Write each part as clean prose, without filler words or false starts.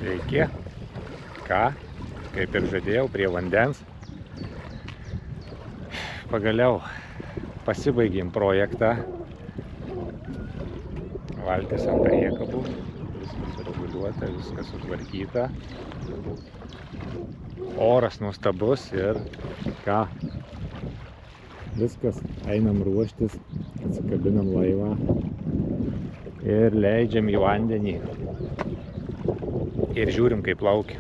Sveiki. Ką? Kaip ir žadėjau, prie vandens. Pagaliau pasibaigėm projektą. Valtis ant priekabų. Viskas sureguliuota, viskas sutvarkyta. Oras nuostabus ir ką? Viskas, einam ruoštis, atsikabinam laivą ir leidžiam į vandenį. Ir žiūrim, kaip plaukia.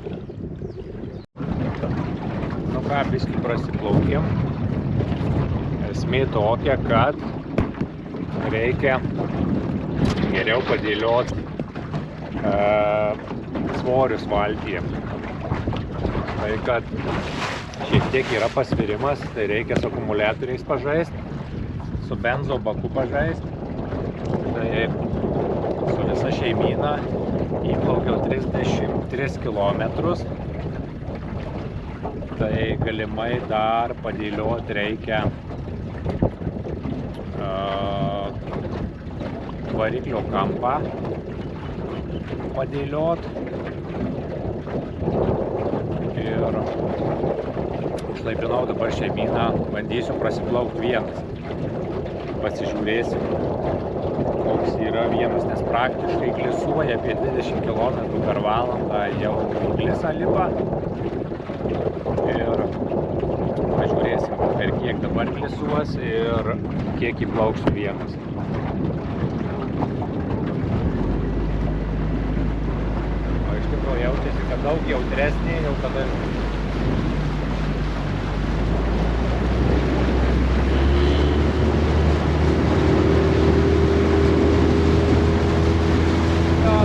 Nu ką, biškį prasiplaukėm. Esmė tokia, kad reikia geriau padėlioti svorius valtyje. Tai kad šiek tiek yra pasvirimas, tai reikia su akumuliatoriais pažaisti, su benzo baku pažaisti. Tai su visa šeimyna įplaukiau 33 kilometrus. Tai galimai dar padėlioti reikia variklio kampą padėlioti. Ir išlaipinau dabar šeimyną, bandysiu prasiplaukti vienas. Pasižiūrėsim, koks yra vienas, nes praktiškai glisuoja apie 20 km per valandą jau į glisą lipa. Ir pažiūrėsim, per kiek dabar glisuos ir kiek įplauksiu vienas. O iš tikrųjų jaučiasi, kad daug jautresnė, jau kada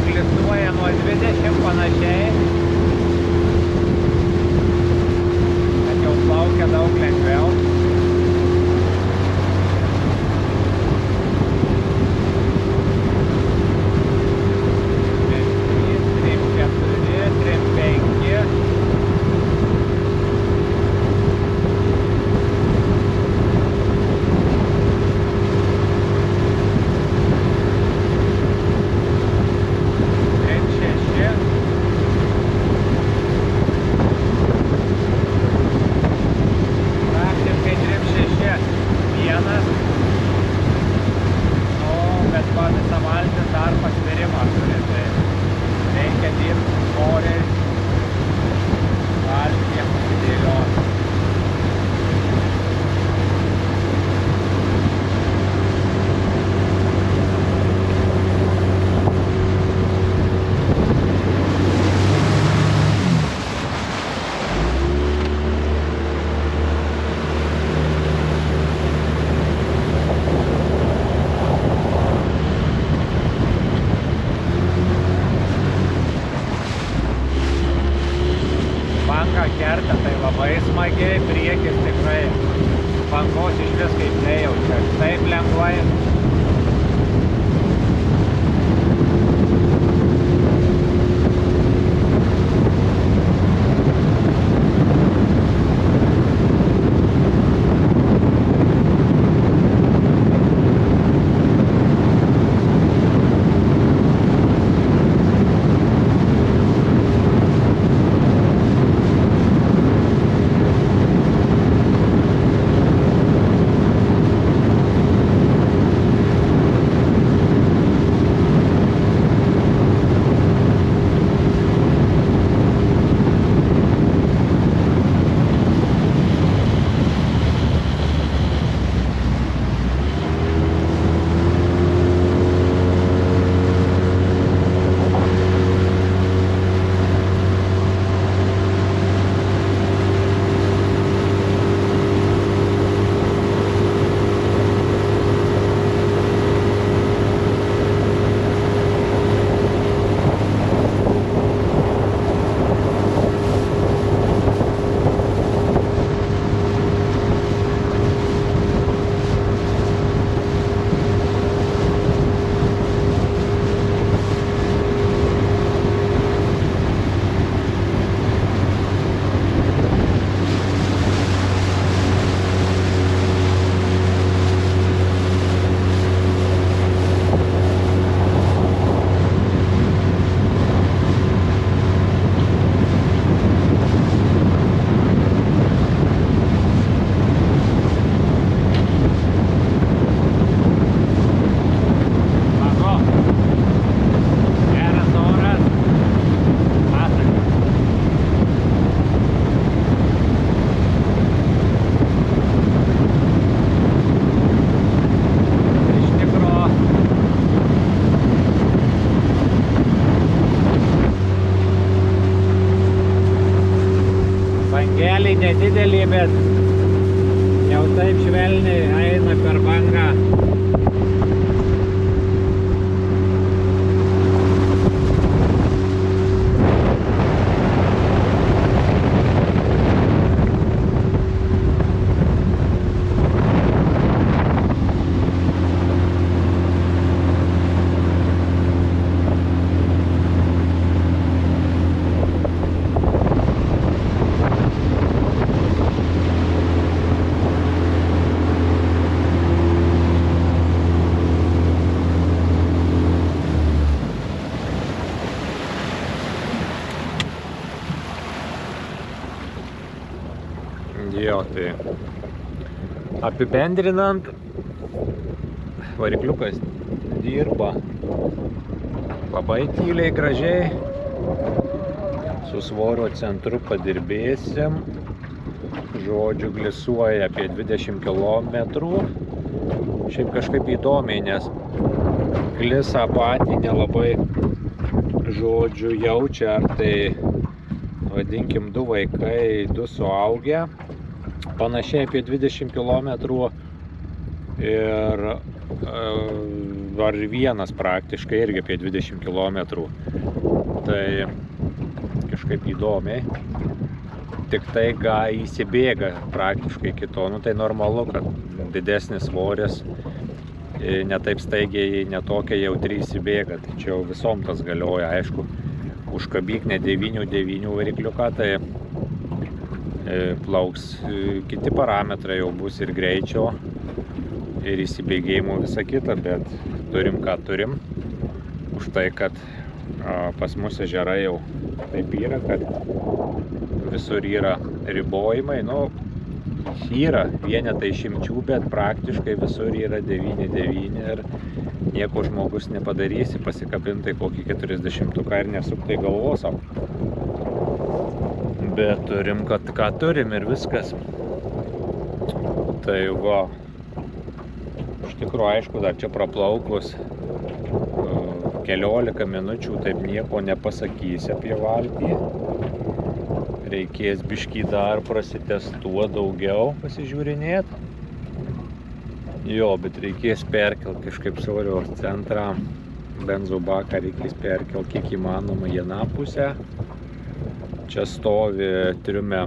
glisuoja nuo 20 panašiai, kad jau plaukia daug lengviau. Kerta, tai labai smagiai, priekis tikrai bangos iš vis kaip nejaučia, taip lengvai. didelį, bet jau taip švelniai eina per bangą. Jo, tai apibendrinant, varikliukas dirba labai tyliai, gražiai, su svorio centru padirbėsim, žodžiu, glisuoja apie 20 km, šiaip kažkaip įdomiai, nes glisą patį nelabai, žodžiu, jaučia, ar tai, vadinkim, 2 vaikai, 2 suaugę, panašiai apie 20 km ir ar vienas praktiškai irgi apie 20 km. Tai kažkaip įdomiai. Tik tai įsibėga praktiškai kito. Nu, tai normalu, kad didesnis svoris netaip staigiai, netokia jautri įsibėga. Tai čia jau visom tas galioja, aišku. Užkabyk ne 9.9 varikliuką, tai plauks kiti parametrai, jau bus ir greičio, ir įsibėgėjimo visa kita, bet turim ką turim. Už tai, kad pas mus ežerai jau taip yra, kad visur yra ribojimai, nu, yra vienetai išimčių, bet praktiškai visur yra 9.9 ir nieko žmogus nepadarysi, pasikabintai kokį 40-uką ir nesuktai galvos. Bet turim, ką turim ir viskas. Tai va, iš tikrųjų, aišku, dar čia praplaukus keliolika minučių, taip nieko nepasakysi apie valtį. Reikės biškį dar prasitestuoti daugiau, pasižiūrinėti. Jo, bet reikės perkelti kažkaip svorio centrą, benzo baką reikės perkelti kiek įmanoma į aną pusę. Čia stovi triume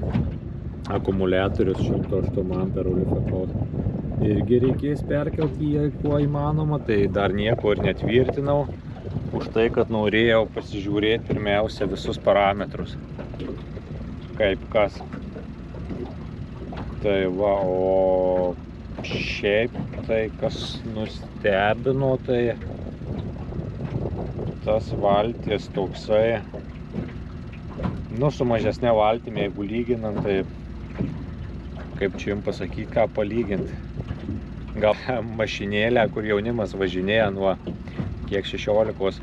akumuliatorius 108 amperų lifekos. Irgi reikės perkelti jį kuo įmanoma, tai dar nieko ir netvirtinau. Už tai, kad norėjau pasižiūrėti pirmiausia visus parametrus. Kaip kas. Tai va, o šiaip tai kas nustebino, tai tas valtis toksai, nu, su mažesne valtimi, jeigu lyginant, tai kaip čia jums pasakyti, ką palyginti. Gal mašinėlę, kur jaunimas važinėja nuo kiek 16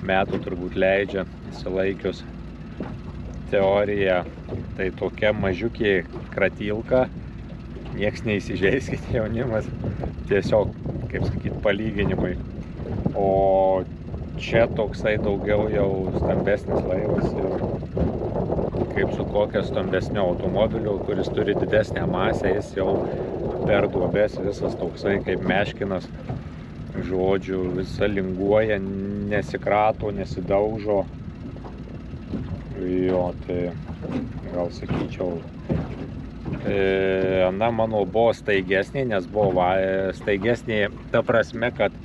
metų turbūt leidžia, įsilaikius teoriją, tai tokia mažiukė kratilka, nieks neįsižeiskit jaunimas, tiesiog, kaip sakyti, palyginimai. O čia toksai daugiau jau stambesnis laivas ir kaip su kokia stambesnio automobiliu, kuris turi didesnę masę, jis jau per duobes visas toksai kaip meškinas, žodžiu, visa linguoja, nesikrato, nesidaužo. Jo, tai gal sakyčiau, ana mano buvo staigesnė, nes buvo staigesnė ta prasme, kad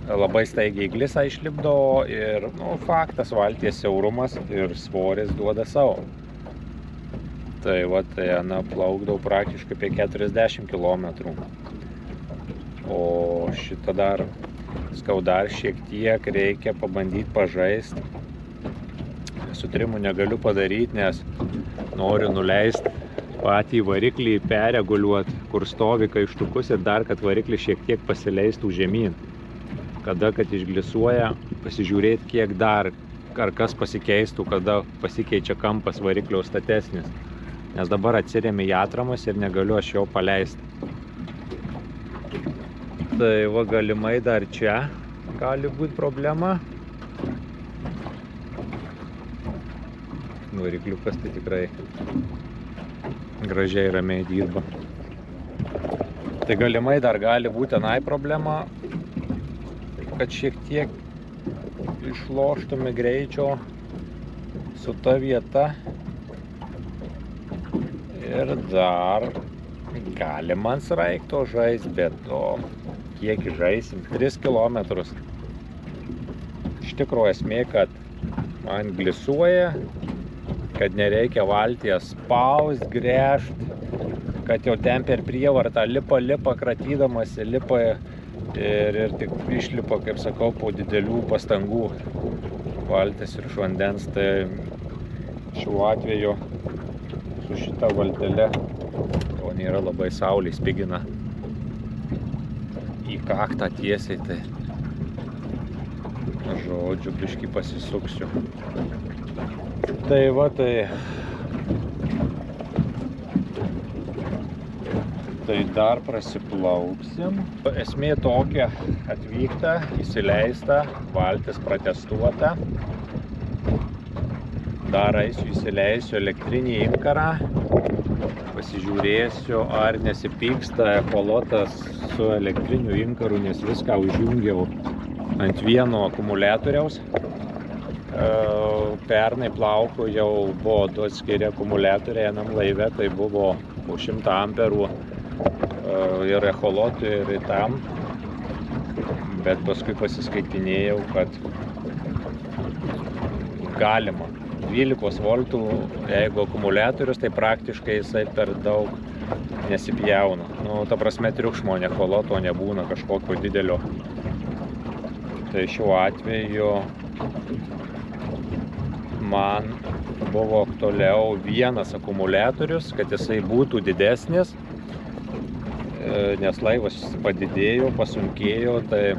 labai staigiai glisą išlipdo ir, nu, faktas, valties siaurumas ir svoris duoda savo. Tai va, tai ana plaukdau praktiškai apie 40 km. O šitą dar, dar šiek tiek reikia pabandyti pažaisti. Su trimu negaliu padaryti, nes noriu nuleisti patį variklį, perreguliuoti, kur stovi kaištukus ir dar, kad variklis šiek tiek pasileistų žemyn. Kada, kad išglisuoja, pasižiūrėti, kiek dar, ar kas pasikeistų, kada pasikeičia kampas variklio statesnis. Nes dabar atsirėmė į atramas ir negaliu aš jo paleisti. Tai va, galimai dar čia gali būti problema. Varikliukas tai tikrai gražiai ramiai dirba. Tai galimai dar gali būti tenai problema, kad šiek tiek išloštume greičio su ta vieta. Ir dar galima ant sraigto žaist, bet to kiek žaisim? 3 kilometrus. Iš tikrųjų esmė, kad man glisuoja, kad nereikia valties spaust, gręžt, kad jau ten per prievartą lipa, kratydamasi, lipa ir tik išlipa, kaip sakau, po didelių pastangų valtis ir iš vandens. Tai šiuo atveju su šita valtele, o nėra labai saulė spigina į kaktą tiesiai, tai žodžiu, biškį pasisuksiu. Tai va, tai dar prasiplauksim. Esmė tokia: atvykta, įsileista, valtis pratestuota. Dar eisiu įsileisiu elektrinį inkarą, pasižiūrėsiu, ar nesipyksta echolotas su elektriniu inkaru, nes viską užjungiau ant vieno akumuliatoriaus. Pernai plauko jau buvo du atskiri akumuliatoriai vienam laive, tai buvo po 100 amperų ir echolotui, ir tam. Bet paskui pasiskaitinėjau, kad galima 12 voltų, jeigu akumuliatorius, tai praktiškai jisai per daug nesipjauna. Nu, ta prasme, triukšmo echoloto nebūna kažkokio didelio. Tai šiuo atveju man buvo aktualiau vienas akumuliatorius, kad jisai būtų didesnis, nes laivas padidėjo, pasunkėjo, tai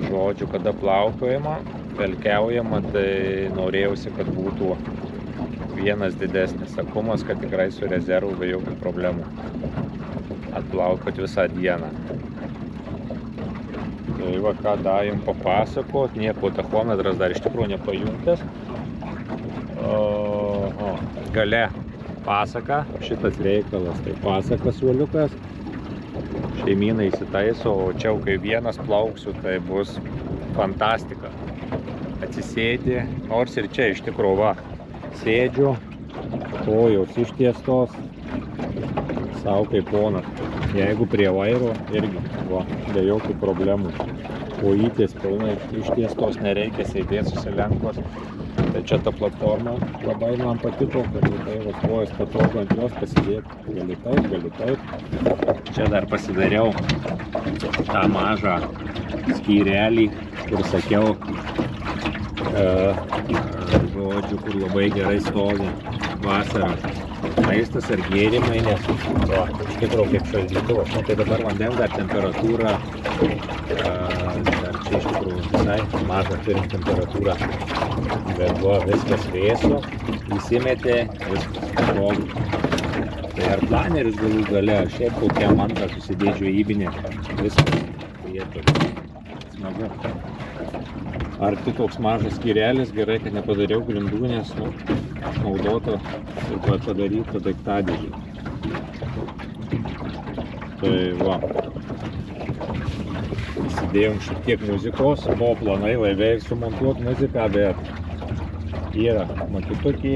žodžiu, kada plaukiojama, velkiaujama, tai norėjausi, kad būtų vienas didesnis akumas, kad tikrai su rezervu be jokių problemų atplaukiot visą dieną. Tai va, ką dar jums papasakot, nieko, tachometras dar iš tikrųjų nepajungtas. Gale pasaka, šitas reikalas, tai pasaka suoliukas. Šeimyna įsitaiso, o čia kai vienas plauksiu, tai bus fantastika. Atsisėdi, nors ir čia iš tikrųjų va, sėdžiu, kojos ištiestos, sau kaip ponas. Jeigu prie vairo, irgi va, be jokių problemų. Kojytės pilnai ištiestos, nereikia sėdėti susilenkos. Tai čia ta platforma labai man patiko, kad tai va kojas patogu ant jos pasidėti. Gali taip. Čia dar pasidariau tą mažą skyrelį, kur sakiau, žodžiu, kur labai gerai stovi vasarą maistas ar gėrimai, nes iš tikrųjų kaip šaldytuvas. Tai dabar vandens dar temperatūra, dar čia iš tikrųjų visai mažą turim temperatūrą, bet buvo viskas vėsu, įsimetė, viskas patogu. Tai ar planeris galų gale, ar šiaip kokią mantą susidėdžiu įbinę, viskas vietoj. Smagu. Ar tik toks mažas skyrelis, gerai, kad nepadariau grindų, nes naudota ir padaryta daiktadėžė. Tai va, įsidėjom šiek tiek muzikos, buvo planai laive ir sumontuoti muziką, bet yra makitukį,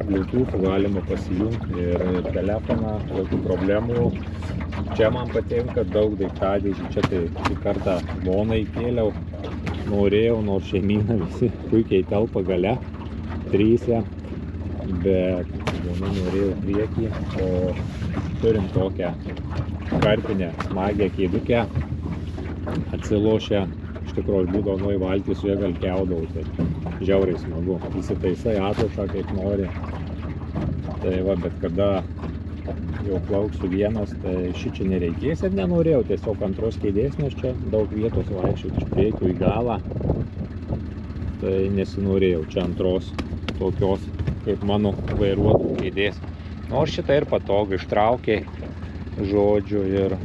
Bluetooth galima pasijungti ir telefoną, jokių problemų. Čia man patinka daug daiktadėžių, čia tai kartą vonai kėliau, norėjau, nors šeimyna visi puikiai telpa gale, 3, bet vona norėjau priekį, o turim tokią karpinę smagią kėdukę, atsilošę, iš tikrųjų būdavo nuo į valtį, su jie galkiaudavau, tai žiauriai smagu, įsitaisai atlošą kaip nori. Tai va, bet kada jau plauksiu vienas, tai šičia nereikės ir nenorėjau tiesiog antros kėdės, nes čia daug vietos vaikščioti iš priekio į galą, tai nesinorėjau čia antros tokios kaip mano vairuotojų kėdės. Nors šitą ir patogu ištraukiai, žodžiu, ir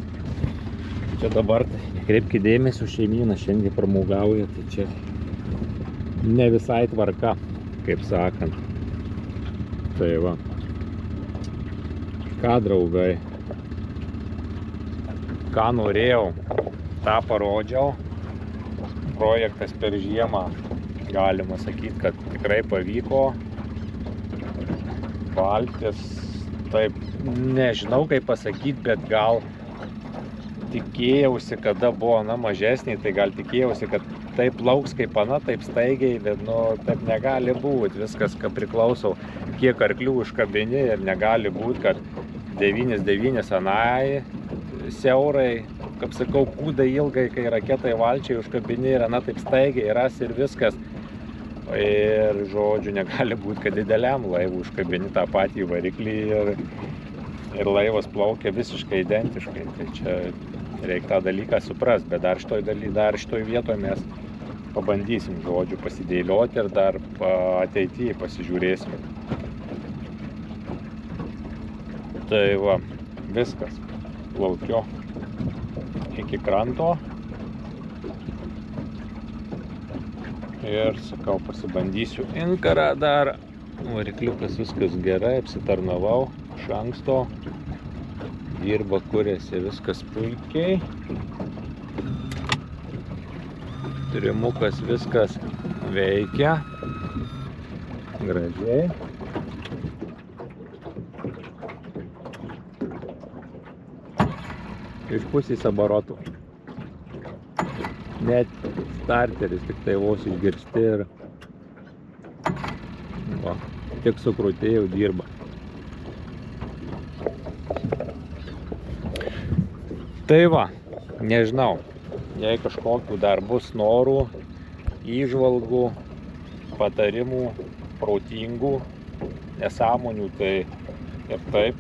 čia dabar nekreipkite dėmesio, šeimyna šiandien pramogauja, tai čia ne visai tvarka, kaip sakant. Tai va, Ką, draugai, ką norėjau, tą parodžiau. Projektas per žiemą, galima sakyti, kad tikrai pavyko. Valtis, taip, nežinau kaip pasakyti, bet gal tikėjausi, kada buvo mažesnė, tai gal tikėjausi, kad taip plauks kaip ana, taip staigiai, bet taip negali būti. Viskas, ką priklauso, kiek arklių užkabini, ir negali būti, kad 9 anai siaurai, kaip sakau, kūdai ilgai, kai raketai valčiai užkabini, ir ana taip staigiai ras ir viskas. Ir žodžiu, negali būti, kad dideliam laivui užkabini tą patį variklį ir laivas plaukia visiškai identiškai. Tai čia reikia tą dalyką suprast, bet dar šitoj vietoje mes pabandysim, žodžiu, pasidėlioti ir dar ateityje pasižiūrėsim. Tai va, viskas. Plaukiu iki kranto. Ir, sakau, pasibandysiu inkarą dar. Varikliukas viskas gerai, apsitarnavau iš anksto. Dirba, kuriasi viskas puikiai. Trimukas viskas veikia. Gražiai. Iš pusės abarotų. Net starteris tik tai vos išgirsti ir va, tik sukrutėjau, dirba. Tai va, nežinau, jei kažkokių dar bus norų, įžvalgų, patarimų, protingų, nesąmonių, tai ir taip.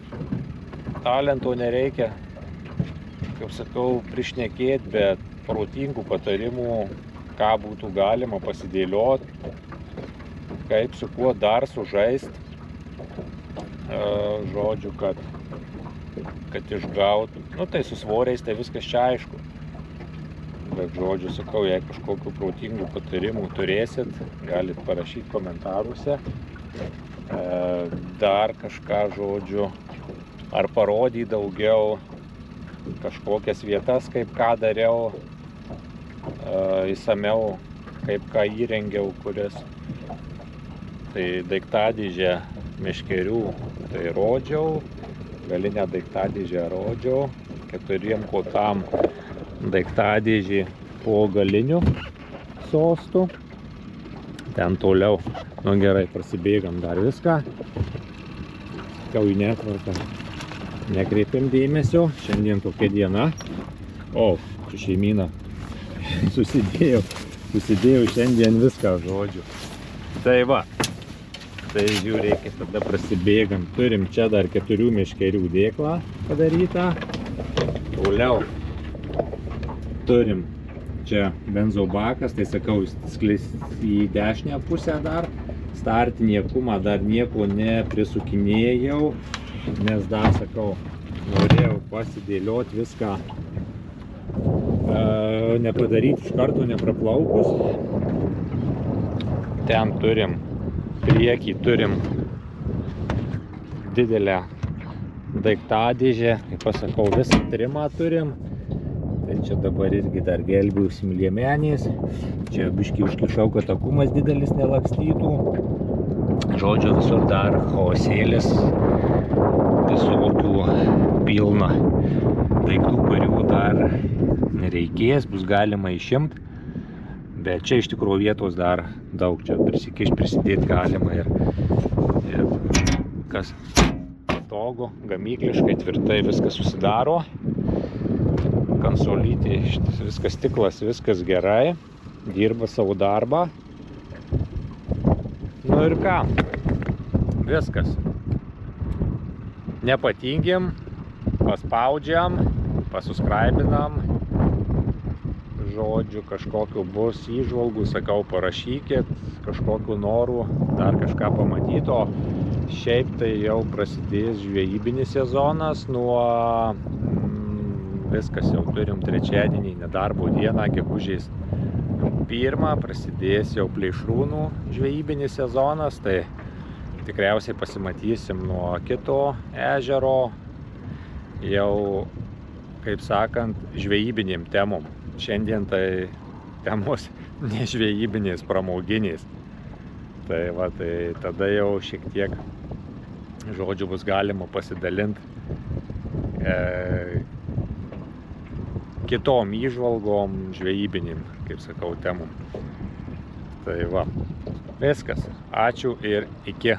Talento nereikia, kaip sakau, prišnekėti, bet protingų patarimų, ką būtų galima pasidėlioti, kaip su kuo dar sužaist, žodžiu, kad išgautų. Tai su svoriais tai viskas čia aišku. Bet žodžiu, sakau, jei kažkokių protingų patarimų turėsit, galit parašyti komentaruose. Dar kažką, žodžiu, ar parodyti daugiau kažkokias vietas, kaip ką dariau, įsamiau, kaip ką įrengiau, kuris. Tai daiktadėžę meškerių tai rodžiau, galinę daiktadėžę rodžiau, 4 kotam daiktadėžį po galiniu sostu. Ten toliau, gerai, prasibėgam dar viską. Sakau, į netvarką nekreipiam dėmesio, šiandien tokia diena. Čia šeimyna susidėjau šiandien viską, žodžiu. Tai va, tai žiūrėkit, tada prasibėgam. Turim čia dar 4 meškerių dėklą padarytą. Toliau turim čia benzo bakas, tai sakau, sklis į dešinę pusę dar. Startinį akumą dar nieko neprisukinėjau, nes dar, sakau, norėjau pasidėlioti viską, nepadaryti iš karto nepraplaukus. Ten turim, priekį turim didelę daiktadėžę, kaip pasakau, visą trimą turim. Tai čia dabar irgi dar gelbiausim liemenės. Čia biškį užkišau, kad akumas didelis nelakstytų. Žodžiu, visur dar chaosėlis, visokių pilna daiktų, kurių dar nereikės, bus galima išimti. Bet čia iš tikrųjų vietos dar daug, čia prisikišti, prisidėti galima ir kas patogu, gamykliškai tvirtai viskas susidaro. Konsolytė, viskas stiklas, viskas gerai, dirba savo darbą. Ir ką, viskas. Nepatingim, paspaudžiam, pasuskraibinam. Žodžiu, kažkokiu bus įžvalgų, sakau, parašykit, kažkokiu noru dar kažką pamatyti. O šiaip tai jau prasidės žvejybinis sezonas nuo viskas, jau turim trečiadienį, nedarbo dieną, gegužės 1 prasidės jau plėšrūnų žvejybinis sezonas, tai tikriausiai pasimatysim nuo kito ežero, jau, kaip sakant, žvejybinėm temom. Šiandien tai temos ne žvejybinės, pramoginės. Tai va, tai tada jau šiek tiek, žodžiu, bus galima pasidalinti kitom įžvalgom, žvejybinėm, kaip sakau, temom. Tai va, viskas. Ačiū ir iki.